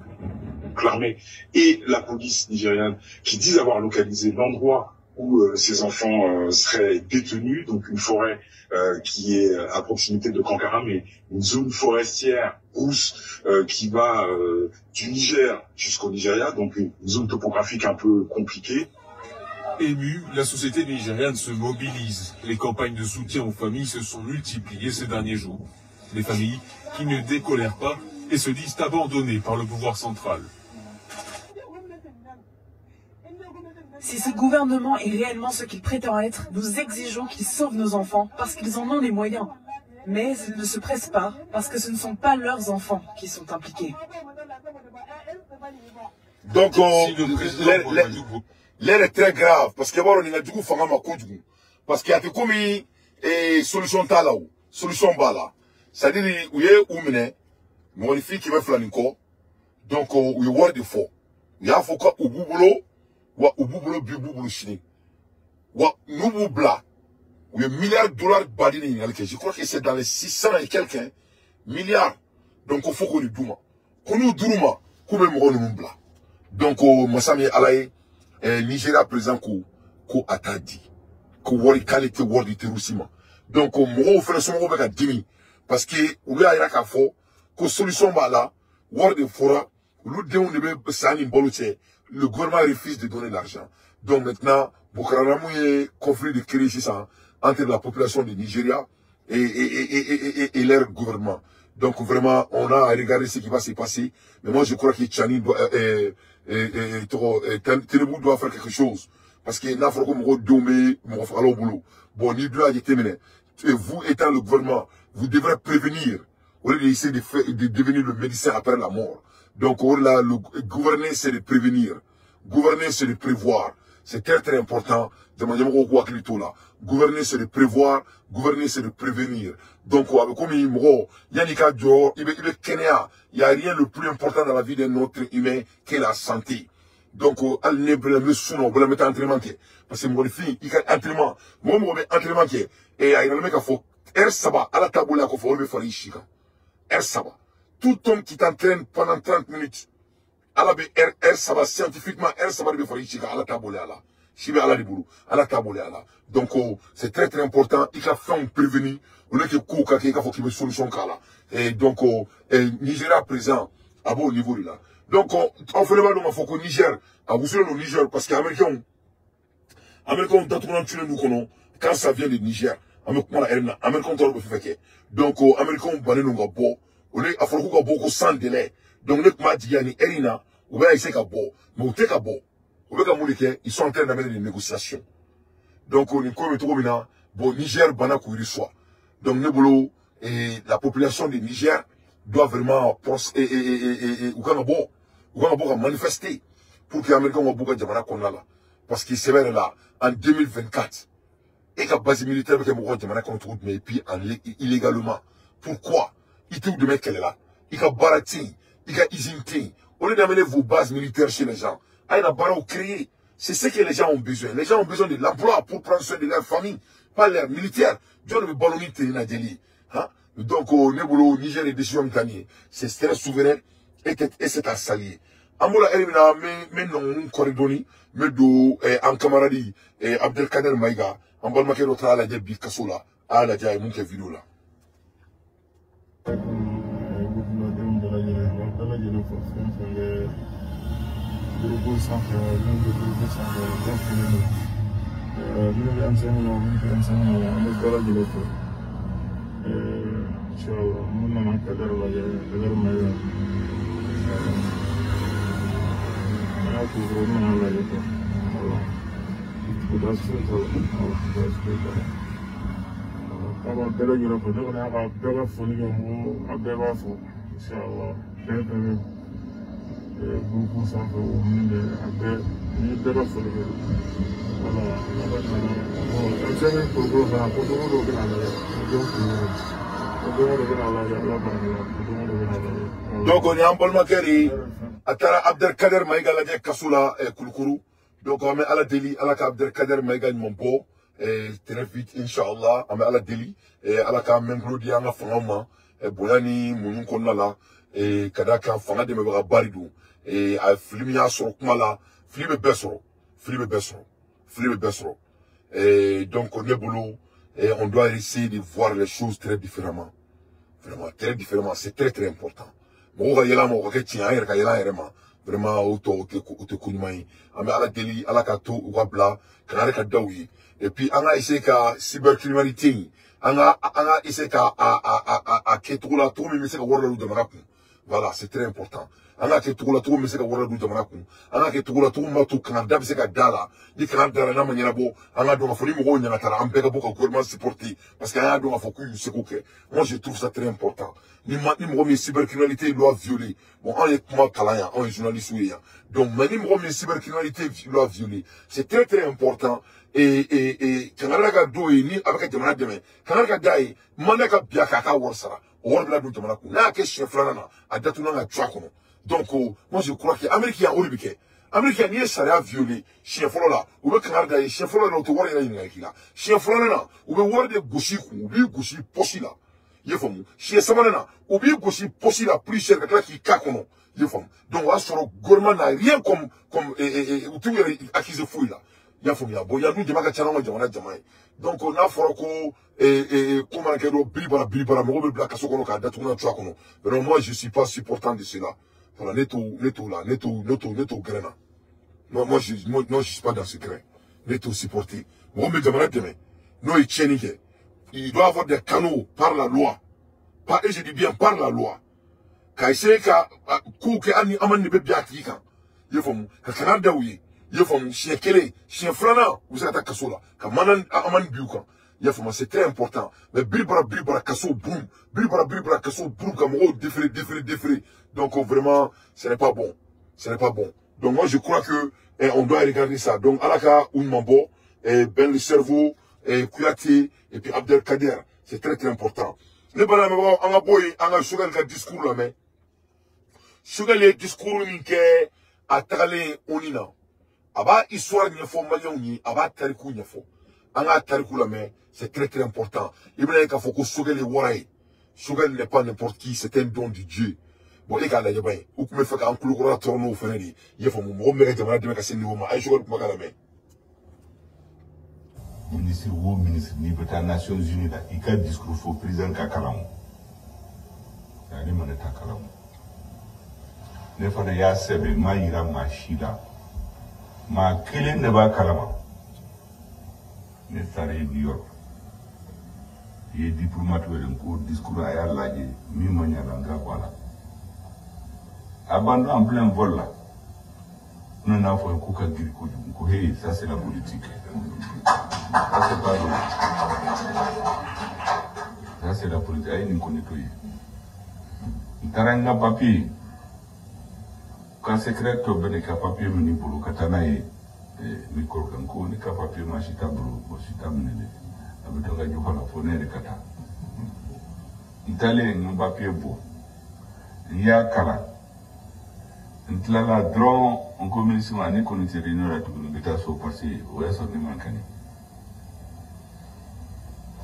L'armée et la police nigériane qui disent avoir localisé l'endroit où ces enfants seraient détenus, donc une forêt qui est à proximité de Kankara, mais une zone forestière rousse qui va du Niger jusqu'au Nigeria, donc une zone topographique un peu compliquée. Émue, la société nigériane se mobilise. Les campagnes de soutien aux familles se sont multipliées ces derniers jours. Des familles qui ne décolèrent pas et se disent abandonnées par le pouvoir central. Si ce gouvernement est réellement ce qu'il prétend être, nous exigeons qu'il sauve nos enfants parce qu'ils en ont les moyens. Mais ils ne se pressent pas parce que ce ne sont pas leurs enfants qui sont impliqués. Donc, l'air est très grave parce qu'il y a du coup, parce qu'il y a des commis et solution talaou, solution bala. C'est-à-dire, où il y a une fille qui va faire l'encore. Donc, où il y a des faux. Il y a un faux au boulot. Wa ububulo bibubulo chini wa nubu bla où il y a milliards de dollars badini je crois que c'est dans les 600 et quelques milliards. Donc il faut qu'on le douma qu'on nous douma qu'on même on bla. Donc masami alaye Nigeria président ko atadi ko wori qualité wori terrorisme. Donc mo fait son mo beka dimi parce que ou ya ira ka fo ko solution ba là wori de fora lu de on be sani boluche. Le gouvernement refuse de donner l'argent. Donc maintenant, Bokararamou est conflit de créer ça entre la population du Nigeria et leur gouvernement. Donc vraiment, on a à regarder ce qui va se passer. Mais moi, je crois que Tchani doit, Ténébou doit faire quelque chose. Parce que n'a pas comme domé, mon frère au boulot. Bon, ni doit y terminer. Et vous étant le gouvernement, vous devrez prévenir, au lieu d'essayer de devenir le médecin après la mort. Donc, là, le gouverner, c'est de prévenir. Gouverner, c'est de prévoir. C'est très, très important. Gouverner, c'est de prévoir. Gouverner, c'est de prévenir. Donc, comme il y a il n'y a rien de plus important dans la vie d'un autre humain que la santé. Donc, parce que mon fille, il y a entraînement. Moi, entraînement et il y a le mec à faux. Saba, à la table, à Saba. Tout homme qui t'entraîne pendant 30 minutes, à la Saba, scientifiquement, Saba, il faut y à la table, à la. Chibe à la riboulou, à la table, à la. Donc, c'est très, très important. Il a fait un prévenu. On est que Kouka, il faut qu'il me solution, là. Et donc, Nigeria présent, à bon niveau, là. Donc, on fait le mal, on faut qu'au Niger, à vous le Niger, parce qu'Américains, dans tout le monde, nous connaissons, quand ça vient du Niger, Américains, donc, Américains, on est à beaucoup sans délai. Donc, Erina, ou bien, il sait qu'à beau, mais ils sont en train d'amener des négociations. Donc, on est comme tout Niger, soit. Donc, la population du Niger doit vraiment manifester pour que les Américains là. Parce qu'ils se mettent là en 2024. Et que la base militaire mais puis illégalement. Pourquoi? Il te de mettre qu'elle est là. Il y a Barati, il y a Izinti. Au lieu d'amener vos bases militaires chez les gens, il y a Barati créé. C'est ce que les gens ont besoin. Les gens ont besoin de l'emploi pour prendre soin de leur famille, pas leur militaire. Dieu ne veut pas le donc, au Niger et décision c'est très souverain et c'est à saluer. Amola Elimina, mais non, Corridoni, mais d'où, en camarade, Abdelkader Maïga, en balmaké notre à la Djebi Kassola, à la Djaï Mounke vidéo là. Donc on est en Bolmakeri, Atara Abdelkader Maïga la Kassoula et Koulokourou. Donc on met à la délit, à la Abdelkader Maïga Mompo, et très vite, Inch'Allah, on met à la délit, et à la même Glodi à la Fangama, et Boulani, Mounou Konala, et Kadaka Fanga de Mebra Baridou, et à Flimia Sorokmala, Flibe Bessro. Et donc on est boulot, et on doit essayer de voir les choses très différemment. Vraiment, très différemment, c'est très très important. Vraiment, et puis, on a essayé qu'à cybercriminalité, on a essayé qu'à voilà, c'est très important. On a été tout la tour, mais c'est qu'à voir le Damarakou. On a été tout la tour, mais tout Canada, c'est qu'à Dala. Ni Canada, la maniabo, on a donc à folie, on a un peu beaucoup gouvernement supporté. Parce qu'il y a donc à focus, c'est ok. Moi, je trouve ça très important. Ni maintenant, mes cybercriminalité doit violer. Bon, on est comment Kalaya, on est journaliste ou rien. Donc, maintenant, mes cybercriminalité doit violer. C'est très, très important. Et, Canada, ni avec des malades demain. Canada, d'ailleurs, Manaka, Biakaka, Warsara. Donc, moi je crois que les Américains ont oublié. Les Américains n'y sont violé. Chien Folola, ou le Canada, chien Folola, ou le Canada, chien Folola, ou le Ward de Gouchi, ou le Gouchi Possila. Yefom, chien Samanana, ou le Gouchi Possila, plus cher que la qui cacono. Yefom. Donc, sur le gouvernement n'a rien comme, ou tout est acquis de fouille là. Yafom, bon, y a nous, donc, on a Foroko, comment on a Bilibara, mais moi, je ne suis pas supportant de cela. Voilà, neto grena. Moi, je ne suis pas dans ce grain. Neto supporté. Moi, je me demande, non, il doit avoir des canaux par la loi. Et je dis bien par la loi. Quand il sait que Aman ne peut bien acquérir. Il faut que Canada, oui. Il faut chien Kélé, chien Flana, vous êtes à Kassola. Quand Aman Buka. c'est très important. Mais Bilbara, Kasso, boum. Bilbara, Kasso, boum, Kamoro, déféré. Donc, vraiment, ce n'est pas bon. Ce n'est pas bon. Donc, moi, je crois que, on doit regarder ça. Donc, Alaka, Ounmambo, Ben le cerveau, Kouyaté, et puis Abdelkader. C'est très, très important. Les balans, on a boy, on a choisi le discours là, mais. Choisi le discours, à Tagalé, Onina. Aba, histoire, il faut malien, aba, tarikou, il faut. On a tarikou là, mais. C'est très, très important. Il y a qu'il faut que Chogali Warai. Chogali n'est pas n'importe qui, c'est un don de Dieu. Bon, les gars, là, il y a bien. Ou que me fait qu'un couloir tourne au fenêtre. Il faut mon mérite de me casser le niveau. Aïe, Chogali, pour ma ministre ou ministre ni des Nations Unies là, il y a un discours pour le président Kakalam. Il y a un ministre Kakalam. Ne faut pas sebe ma ira ma shida. Ma kelen ne ba kalama. Ne sare New York. Il est diplomate ou discours à Yalagi, mi mania langa voilà. Abandon en plein vol là. Nous n'avons pas un coup à dire que ça c'est la politique. Ça c'est pas vrai. Ça c'est la politique. Aïe, nous connaissons tout. Taranga papier. Quand secret to beneka papier meni bulu katana ye micro kanko ni ka papier machita bulu machita menele. Abetonga jufa la fone de kata. Italien no papier bo. Ya kala. Ntlala drone en commission à l'économie réunion la tout le temps sur passé ouais ça ne manque ni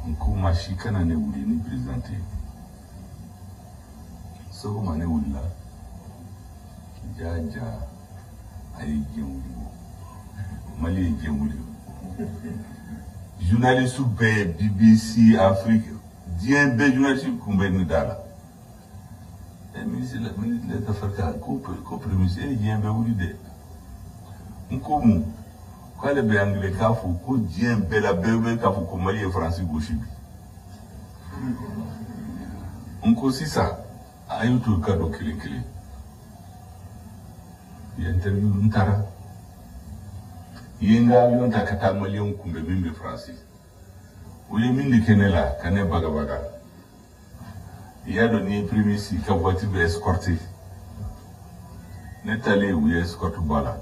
on commence chicana ne voulait ni présenter ce que mané oula jaja ayi jenguli mali jenguli journaliste sous BBC Afrique dien be journaliste kumbeni dala le ministre de l'Afrique compromis et il y a un peu de nkomu quoi le bien anglais kafu ko dien bela bebe kafu ko mali et français gauche nko sisa ayuto kado kile il interview ntara yenga yon takata mali nkumbe mimbe français oye mindi kenela kane baga il a donné premier si que voiture est escortée. N'est allé où il escorte bala.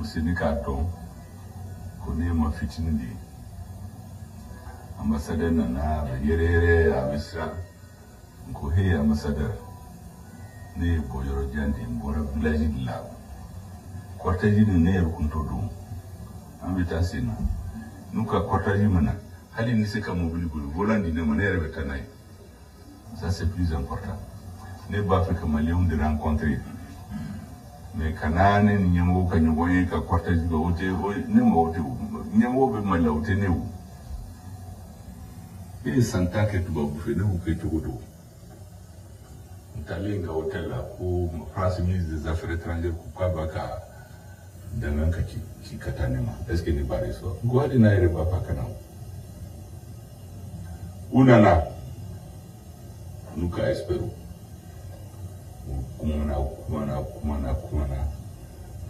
Au Sénégal, connaît ma fitine dit. Ambassadeur Nana, Yere, Avissa, Kohé, ambassadeur. Né Boyoro Diandi, Bora village de là. Quartier de Né, Kuntodo. Invitation. Nous, qu'à quartier mana. Hali niseka mobile volant d'une manière avec un ça c'est plus important. Ne pas faire que Malien de rencontrer. Mais Canane, Nyamo, Kanyoye, Kakortaji, Nemo, Nyamo, Malaute, Néo. Et Santa que tu vas bouffer, nous, que tu vas. Nous allons à l'hôtel là, où France ministre des Affaires étrangères, Koukabaka, dans un qui katanema. Est-ce qu'il n'est pas reçu? Gouadina et Papa Kanao. Unana, nous ka espérons. Kumana,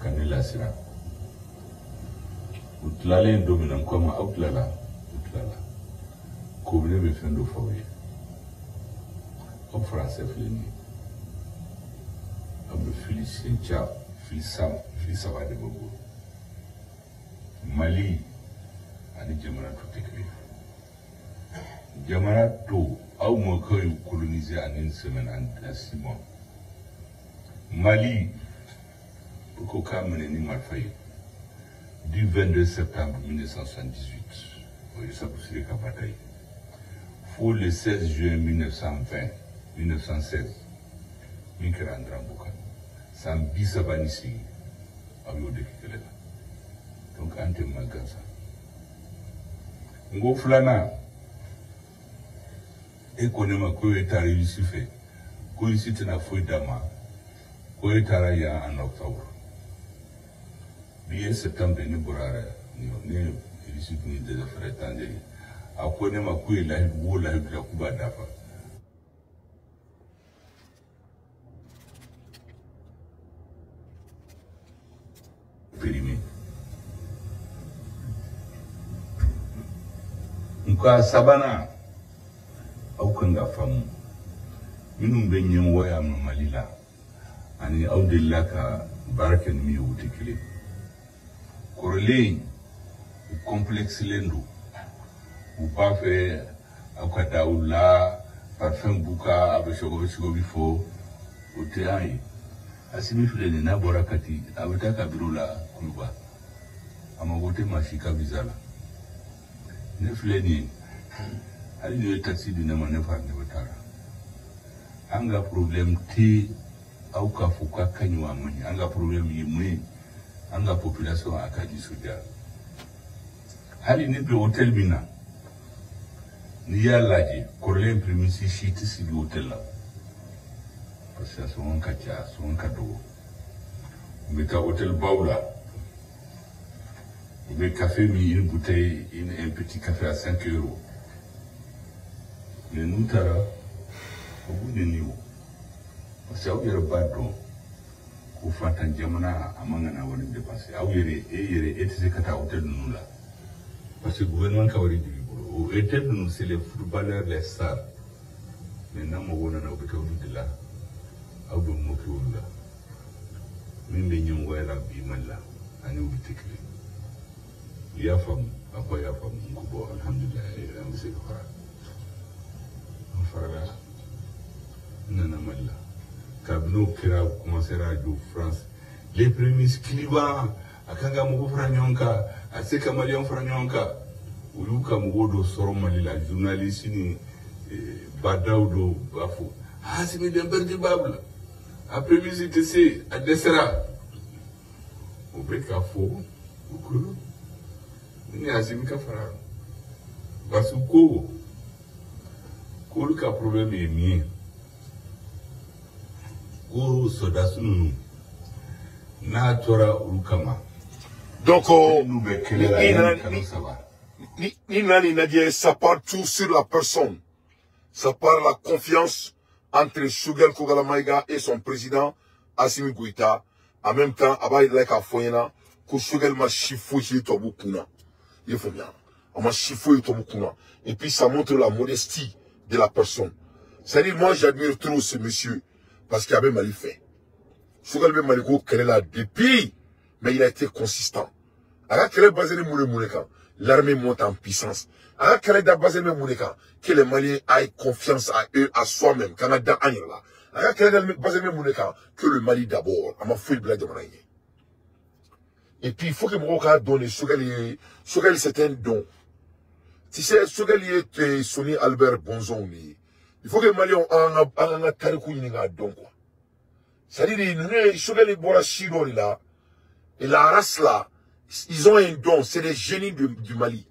kanila sira. Utlale dominant comme outlala. Comme me fait de foyer. Comme français fléni. Abe Félicien Tchao, Félissa va de Bobo. Mali, ani Djamana tout écrit. Djamana tout, a au moins colonisé en une semaine, en 6 mois. Mali, pour qu'on camene ni malfaille, du 22 septembre 1978, oui, ça vous savez qu'à bataille. Faut le 16 juin 1916, Mikera Andramboka, sans bisabanisi, à l'eau de Kikela. Donc, Ante Maganza. Ngo Flana, et qu'on aime quoi est réussi fait, quoi ici t'en a fouillé d'ama, quoi est en octobre. Bien septembre, ni bourrara, ni ici ni des affaires étrangères. A quoi n'aime quoi est la ou la Kuba d'Afa. Périmé. Nka sabana au kanga famu minum benyen waya mamalila ani audilla ka baraken mi wutikile korle u complexe lendo u pas fait akadaula parfum buka abeshogo bifo utai asimi fuleni na borakati abetaka birula kuba amagote mashika bizala ne fuleni ali ne taxi dina manefa ne batara anga problem ti au ka fuka kanywa mani anga problem yimwe anga population akaji soja hali ne be hotel bina ni yalaje korle primisi shiti si hotel la parce que son kacha son kado meka hotel baula le café mis une bouteille un petit café à 5 €. Mais nous tara au bout de niveau parce que il y a pas d'eau au fantan jamana amangana wani dépasser au yere etise kata hotel nous là parce que le gouvernement kawari du au hôtel nous c'est les footballeurs les stars maintenant mo wona na obeka de là au do mo ki wala min be nyum wala bi malla ani ubitikli ya fam apa ya fam ko bo alhamdulillah am se ko fara nana malla kabno kira commencer à jouer France les premiers clients akanga mo franyonka aseka malion franyonka uluka mugodo soro malila journaliste ni badaudo bafu hasimi demberdi babla après visite c'est à Dessera au beka fo ukuru ni hasimi ka fara basuko ko ka problème est mien ko sodasunu na tora ulukama donc ça part tout sur la personne. Ça part la confiance entre Choguel Kogala Maïga et son président Assimi Goïta. En même temps, Abaï Laika Foyena, que Choguel m'a chifoué Tobukuna. Il faut bien. On m'a chifoué Tobukuna. Et puis ça montre la modestie de la personne. C'est-à-dire, moi j'admire trop ce monsieur parce qu'il avait mal fait. Choguel Ben Maliko, qu'elle est là depuis, mais il a été consistant. Alors qu'elle est basée sur l'armée monte en puissance. Alors qu'elle est basée sur que les Maliens aient confiance à eux, à soi-même, Canada, Anila. Alors qu'elle est basée sur que le Mali d'abord, à ma fouille de Manaïe. Et puis il faut que Moroka donne, Choguel c'est un don. Tu sais, Choguel est sonné Albert Bonzon. Il faut que les Maliens aient un tarikou un don. C'est-à-dire, Choguel est bola Chiro là, et la race là, ils ont un don, c'est les génies du Mali.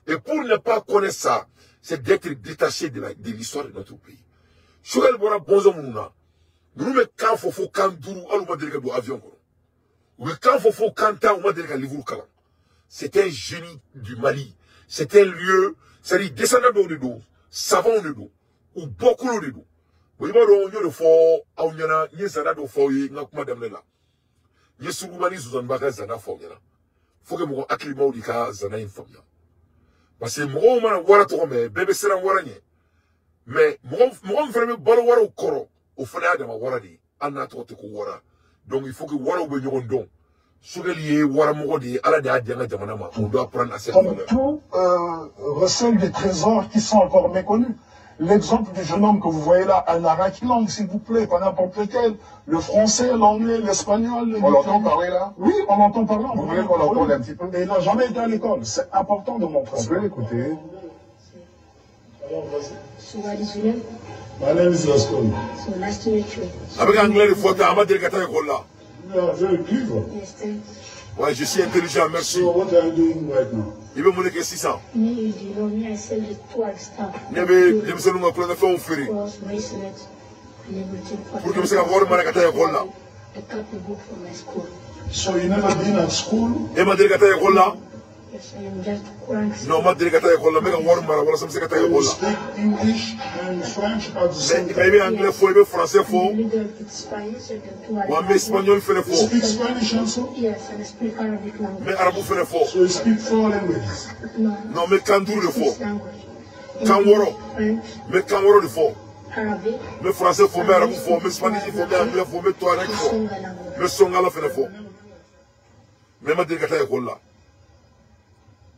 Et pour ne pas connaître ça, c'est d'être détaché de l'histoire de notre pays. Choguel Bora Bonzo Mouna, nous me quand faut quand duru aluma delika do avion ko. Ou quand faut quand ta ou delika livre kala. C'est un génie du Mali. C'est un lieu, c'est-à-dire descendant de dos, savant de dos, ou beaucoup de dos. Oui, mais on y a le fort, on y a ni zana do fort, y a madame là. Y soubani zuzan baga zana fort là. Faut que mon acclimat ou dika zana infamia. Parce que mon man wara to me bébé sera wara ni. Mais mon vraiment balo wara au koro, au fana de ma wara di, anna to te ko wara. Donc il faut que wara ou be nyondo. Sougelier wara mogodi ala da dianga jamana ma. On doit prendre assez. Comme tout recèle des trésors qui sont encore méconnus. L'exemple du jeune homme que vous voyez là, un arabe langue, s'il vous plaît, pas n'importe lequel. Le français, l'anglais, l'espagnol. On l'entend parler là? Oui, on l'entend parler. Vous voulez qu'on l'entende un petit peu? Et il n'a jamais été à l'école. C'est important de montrer ça. On peut l'écouter. So what is your name? My name is Lascon. So nice to meet you. Avec anglais, il faut que tu aies là. Yeah, very clever. Yes, thanks. Ouais, je suis intelligent, merci. So what are you doing right now? Il veut monnaie que 600. Me, you know me, I sell the twag stuff. Nebe, je me suis dit que faire un ferry. Cross, bracelet, and everything. Pour que je me voir mal à ta école là. I got the book from my school. So you never been at school? Et ma déléguée à l'école là. Non, ma dire que tu as école, mais on va voir ça, c'est que tu as école. Speak English and French at the same time. Mais anglais faux, mais français faux. Ouais, mais espagnol fait le faux. Speak Spanish also? Yes, and speak Arabic language. Mais arabe fait le faux. So you speak 4 languages? Non, mais kandour le faux. Language. Kanworo. French, Mais kanworo le faux. Arabic, Mais français faux, mais arabe faux, mais espagnol faux, mais anglais faux, mais touareg faux. Songa language. Mais songala fait le faux. Mais ma dire que tu as école là.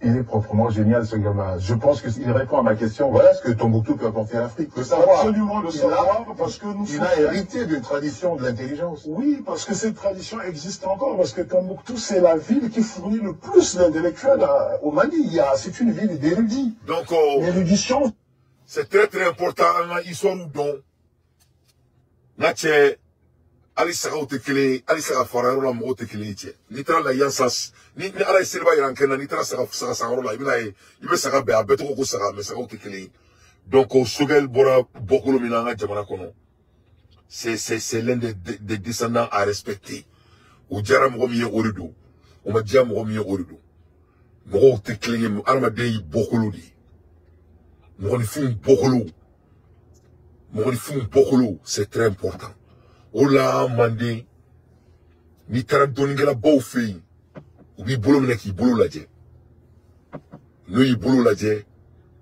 Il est proprement génial ce gamin. Je pense qu'il répond à ma question. Voilà ce que Tombouctou peut apporter à l'Afrique. Le savoir. Absolument le savoir, parce que nous Il a hérité d'une tradition de l'intelligence. Oui, parce que cette tradition existe encore, parce que Tombouctou, c'est la ville qui fournit le plus d'intellectuels au Mali. C'est une ville d'érudits. Donc, l'érudition, c'est très très important. Ils sont où donc? Nache, Ali Saka ou tekele, Ali Saka Fararo la mo tekele tche. Nitra la yansas, ni ala Silva Yankena, Nitra Saka Sakarola, il veut Saka be abeto ko Saka, mais Saka ou tekele. Donc, au Sogel Bora Bokolo Minanga Jamana Kono. C'est l'un des descendants à respecter. Ou Djara Mogomiye Orido. Ou Madja Mogomiye Orido. Mogo tekele, Armadei Bokolo di. Mogoni Fum Bokolo. Mogoni Fum Bokolo, c'est très important. Ola mande ni tara doningela baw fe ubi bolo mena ki bolo laje no yi bolo laje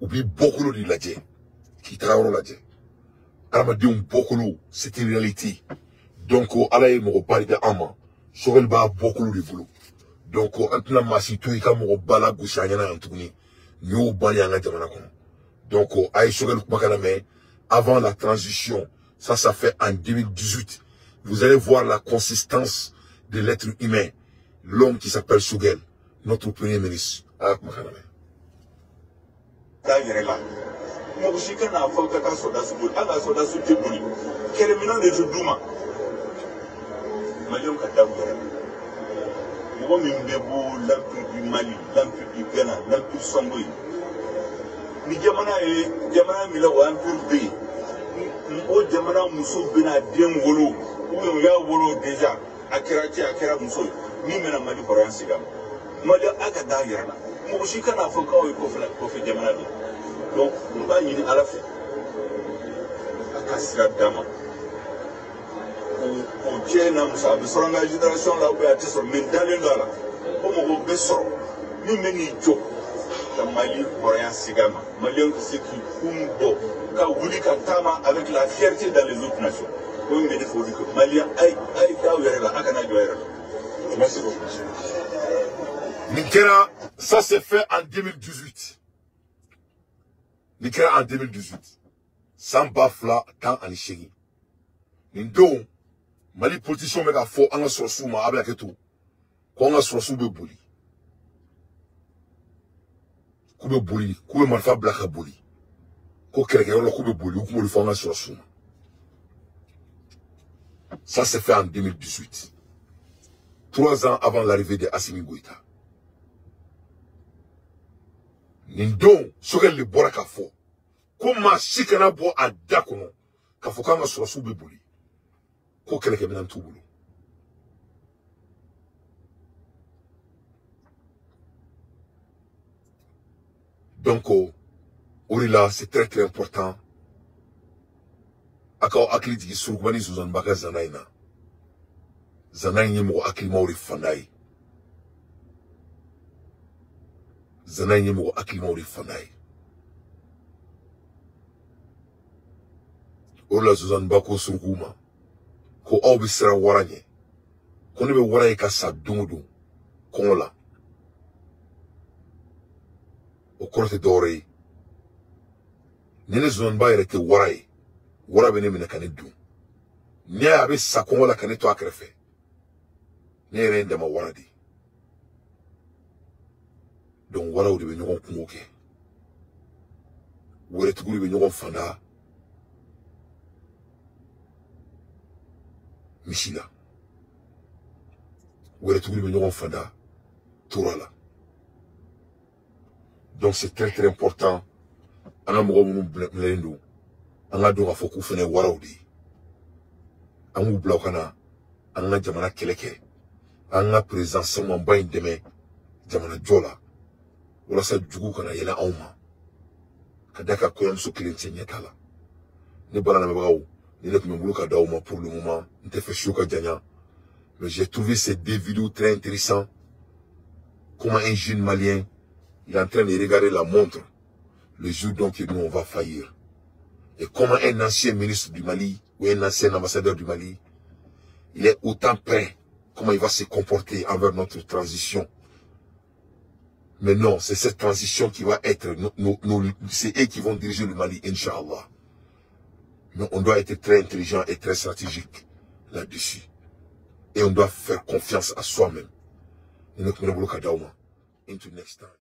ubi bokolo di laje ki tara woro laje armadin bokolo c'est une réalité donc ala e mo bari de ama sogel ba bokolo di bolo donc antna masi to ka mo bala gushanya na antuni yo bali anga jamana ko donc ay sogel makana me avant la transition. Ça fait en 2018. Vous allez voir la consistance de l'être humain. L'homme qui s'appelle Sogel, notre premier ministre. o jamana muso bina den wolo ou ya wolo déjà akira muso ni mena mali koran siga mali aka da yarna mo shi kana fo kawai ko fe jamana bi donc on va yini ala fe aka sira dama o jena musa be soranga génération la be atiso men dalen dala o mo be soro ni meni jo la mali koran siga ma mali ko siki kumbo avec la fierté dans les autres nations. Merci beaucoup. Nikera, ça s'est fait en 2018. Nikera en 2018. Sans bafla, tant en chéri. Nindo, Mali politicien mega fo, anga sosu ma abe aketu. Ko anga sosu be boli. Kube boli, kube marfa blaka boli. Ça s'est fait en 2018. 3 ans avant l'arrivée de Assimi Goïta. Nindon, Sogel le Bora Kafo. Comment Sikana Bo a Dakono, Kafokanga sur Soubebouli. Kokeleke Menan Touboulou. Donc, Orila, c'est très très important. Akao akili tiki surugmani suzan baka zanaina. Zanaina mo akili mauri fanai. Zanaina mo akili mauri fanai. Orila suzan bako suruguma. Ko au bisira waranye. Kone be waranye ka sa dungudu. Kongola. Okorte dore. Nene zonba yɛrɛ tɛ wara ye wara bɛ ne minɛ ka ne dun ne a bɛ sa kɔngɔ la ka ne to a kɛrɛfɛ ne yɛrɛ ye n dama wara de donc waraw de bɛ ɲɔgɔn kungo kɛ wɛrɛtigiw de bɛ ɲɔgɔn fanda misi la wɛrɛtigiw de bɛ ɲɔgɔn fanda tora la donc c'est très très important. Anga mogo munu blendo anga do afo ku fene waraudi angu blokana anga jamana keleke anga présence mo bain deme jamana jola wala sa jugu kana yela awma kadaka ko yam so kilenche nyatala ne bala na mbawo ni nek mbulu ka dawma pour le moment n'te fait choka janya mais j'ai trouvé ces deux vidéos très intéressantes. Comment un jeune malien il est en train de regarder la montre le jour donc nous on va faillir. Et comment un ancien ministre du Mali ou un ancien ambassadeur du Mali, il est autant prêt, comment il va se comporter envers notre transition. Mais non, c'est cette transition qui va être, c'est eux qui vont diriger le Mali, Inch'Allah. Mais on doit être très intelligent et très stratégique là-dessus. Et on doit faire confiance à soi-même. Into next time.